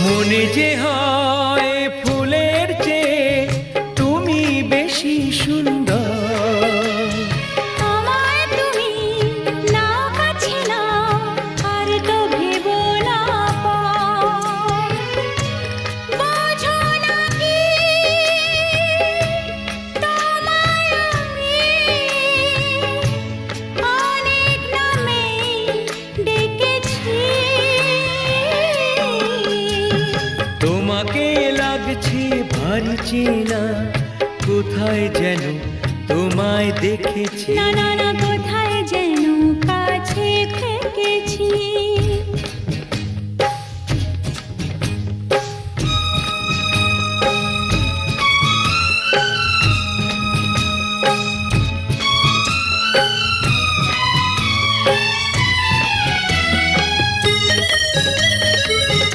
মনে যে হয় ফুলের চেয়ে তুমি বেশি সুন্দর। আমায় তুমি না কাছে না আর তো ভেবো না পর। বোঝো না কি তোমায় আমি অনেক নামে ডেকেছি। তোমাকে লাগছে ভারী চেনা, কোথায় যেন তোমায় দেখেছি। না না না, কোথায় যেন কাছে থেকেছি।